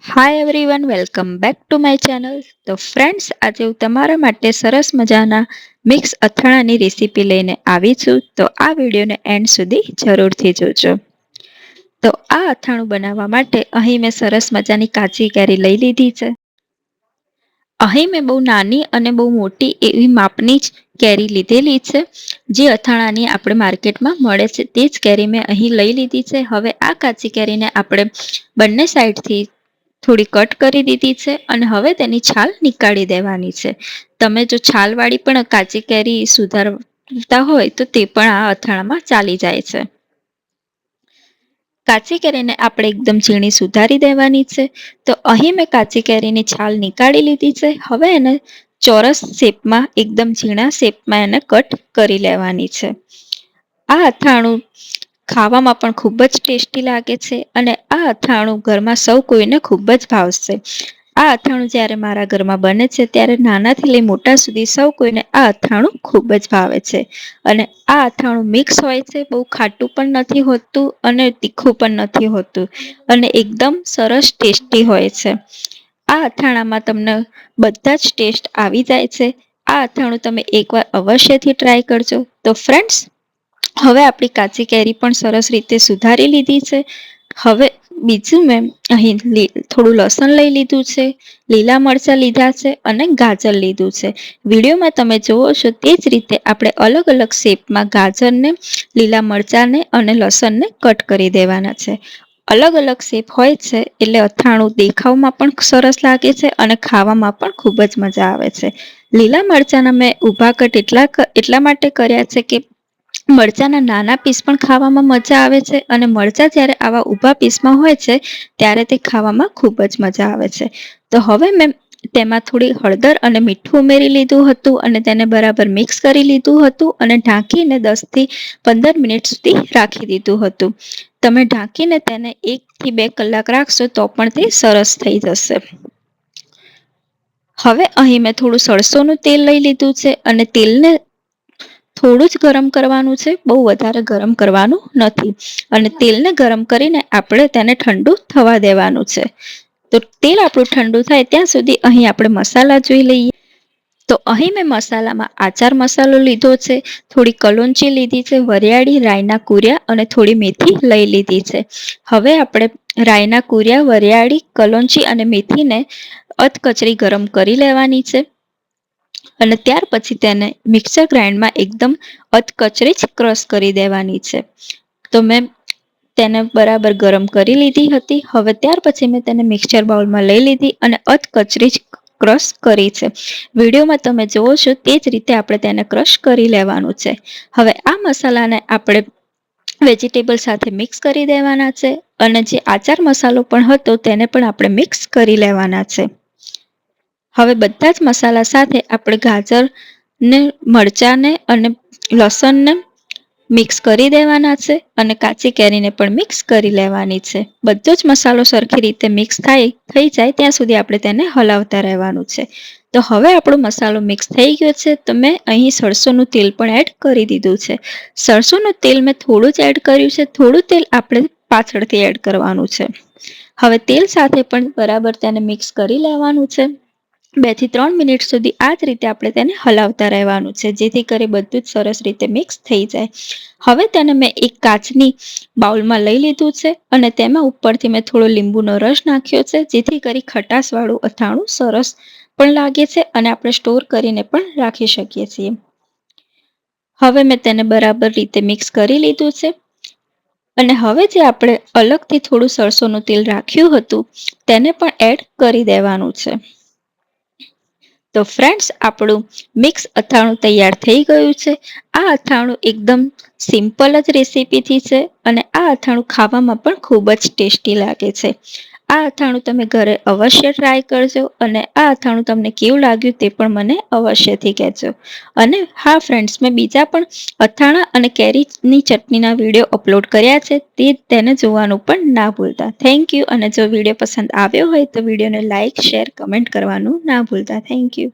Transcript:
Hi everyone, welcome back to my channel. તો friends, આજે હું તમારા માટે સરસ મજાના મિક્સ અથાણાની રેસીપી લઈને આવી છું. તો આ વિડીયોને એન્ડ સુધી જરૂરથી જોજો. તો આ અથાણું બનાવવા માટે અહીં મેં સરસ મજાની કાચી કેરી લઈ લીધી છે. અહીં મેં બહુ નાની અને બહુ મોટી એવી માપની જ કેરી લીધેલી છે. જે અથાણાની આપણે માર્કેટમાં મળે છે તે જ કેરી મેં અહીં લઈ લીધી છે. હવે આ કાચી કેરીને આપણે બંને સાઈડથી થોડી કટ કરી દીધી છે અને હવે તેની છાલ નીકાળી દેવાની છે. તમે જો છાલવાળી પણ કાચી કેરી સુધારતા હોય તો તે પણ આ અથાણામાં ચાલી જાય છે. કાચી કેરીને આપણે એકદમ ઝીણી સુધારી દેવાની છે. તો અહીં મેં કાચી કેરીની છાલ નીકાળી લીધી છે. હવે એને ચોરસ શેપમાં, એકદમ ઝીણા શેપમાં એને કટ કરી લેવાની છે. આ અથાણું ખાવામાં પણ ખૂબ જ ટેસ્ટી લાગે છે અને આ અથાણું ઘરમાં સૌ કોઈને ખૂબ જ ભાવશે. આ અથાણું જ્યારે મારા ઘરમાં બને છે ત્યારે નાનાથી લઈ મોટા સુધી સૌ કોઈને આ અથાણું ખૂબ જ ભાવે છે. અને આ અથાણું મિક્સ હોય છે, બહુ ખાટું પણ નથી હોતું અને તીખું પણ નથી હોતું અને એકદમ સરસ ટેસ્ટી હોય છે. આ અથાણામાં તમને બધા જ ટેસ્ટ આવી જાય છે. આ અથાણું તમે એકવાર અવશ્યથી ટ્રાય કરજો. તો ફ્રેન્ડ્સ, હવે આપણી કાચી કેરી પણ સરસ રીતે સુધારી લીધી છે. હવે બીજું મેં અહીં થોડું લસણ લઈ લીધું છે, લીલા મરચાં લીધા છે અને ગાજર લીધું છે. વિડીયોમાં તમે જુઓ છો તે જ રીતે આપણે અલગ અલગ શેપમાં ગાજરને, લીલા મરચાંને અને લસણને કટ કરી દેવાના છે. અલગ અલગ શેપ હોય છે એટલે અથાણું દેખાવમાં પણ સરસ લાગે છે અને ખાવામાં પણ ખૂબ જ મજા આવે છે. લીલા મરચાંના મેં ઊભા કટ એટલા માટે કર્યા છે કે મરચાંના નાના પીસ પણ ખાવામાં મજા આવે છે અને મરચાં જ્યારે આવા ઊભા પીસમાં હોય છે ત્યારે તે ખાવામાં ખૂબ જ મજા આવે છે. તો હવે મેં તેમાં થોડી હળદર અને મીઠું ઉમેરી લીધું હતું અને તેને બરાબર મિક્સ કરી લીધું હતું અને ઢાંકીને 10 થી 15 મિનિટ સુધી રાખી દીધું હતું. તમે ઢાંકીને તેને 1 થી 2 કલાક રાખશો તો પણ તે સરસ થઈ જશે. હવે અહીં મેં થોડું સરસોનું તેલ લઈ લીધું છે અને તેલને થોડું જ ગરમ કરવાનું છે, બહુ વધારે ગરમ કરવાનું નથી. અને તેલને ગરમ કરીને આપણે તેને ઠંડુ થવા દેવાનું છે. તો તેલ આપણું ઠંડુ થાય ત્યાં સુધી અહીં આપણે મસાલા જોઈ લઈએ. તો અહીં મેં મસાલામાં આચાર મસાલો લીધો છે, થોડી કલોંજી લીધી છે, વરિયાળી, રાયના કુર્યા અને થોડી મેથી લઈ લીધી છે. હવે આપણે રાયના કુર્યા, વરિયાળી, કલોંજી અને મેથીને અધકચરી ગરમ કરી લેવાની છે અને ત્યાર પછી તેને મિક્સર ગ્રાઇન્ડમાં એકદમ અધકચરી જ ક્રશ કરી દેવાની છે. તો મેં તેને બરાબર ગરમ કરી લીધી હતી. હવે ત્યાર પછી મેં તેને મિક્સર બાઉલમાં લઈ લીધી અને અધકચરી જ ક્રશ કરી છે. વિડીયોમાં તમે જુઓ છો તે જ રીતે આપણે તેને ક્રશ કરી લેવાનું છે. હવે આ મસાલાને આપણે વેજીટેબલ સાથે મિક્સ કરી દેવાના છે અને જે આચાર મસાલો પણ હતો તેને પણ આપણે મિક્સ કરી લેવાના છે. હવે બધા જ મસાલા સાથે આપણે ગાજરને, મરચાંને અને લસણને મિક્સ કરી દેવાના છે અને કાચી કેરીને પણ મિક્સ કરી લેવાની છે. બધો જ મસાલો સરખી રીતે મિક્સ થઈ જાય ત્યાં સુધી આપણે તેને હલાવતા રહેવાનું છે. તો હવે આપણો મસાલો મિક્સ થઈ ગયો છે. તો મેં અહીં સરસોનું તેલ પણ એડ કરી દીધું છે. સરસોનું તેલ મેં થોડું જ એડ કર્યું છે, થોડું તેલ આપણે પાછળથી એડ કરવાનું છે. હવે તેલ સાથે પણ બરાબર તેને મિક્સ કરી લેવાનું છે. 2 થી 3 મિનિટ સુધી આ જ રીતે આપણે તેને હલાવતા રહેવાનું છે, જેથી કરી બધું જ સરસ રીતે મિક્સ થઈ જાય. હવે તેને મેં એક કાચની બાઉલમાં લઈ લીધું છે અને તેમાં ઉપરથી મેં થોડો લીંબુનો રસ નાખ્યો છે, જેથી કરી ખટાશવાળું અથાણું સરસ પણ લાગે છે અને આપણે સ્ટોર કરીને પણ રાખી શકીએ છીએ. હવે મેં તેને બરાબર રીતે મિક્સ કરી લીધું છે અને હવે જે આપણે અલગથી થોડું સરસોનું તેલ રાખ્યું હતું તેને પણ એડ કરી દેવાનું છે. તો ફ્રેન્ડ્સ, આપણું મિક્સ અથાણું તૈયાર થઈ ગયું છે. આ અથાણું એકદમ સિમ્પલ જ રેસીપીથી છે અને આ અથાણું ખાવામાં પણ ખૂબ જ ટેસ્ટી લાગે છે. આ અથાણું તમે ઘરે અવશ્ય ટ્રાય કરજો અને આ અથાણું તમને કેવું લાગ્યું તે પણ મને અવશ્યથી કહેજો. અને હા ફ્રેન્ડ્સ, મેં બીજા પણ અથાણા અને કેરીની ચટણીના વિડીયો અપલોડ કર્યા છે, તેને જોવાનું પણ ના ભૂલતા. Thank you. અને જો વિડીયો પસંદ આવ્યો હોય તો વિડીયોને લાઇક, શેર, કમેન્ટ કરવાનું ના ભૂલતા. Thank you.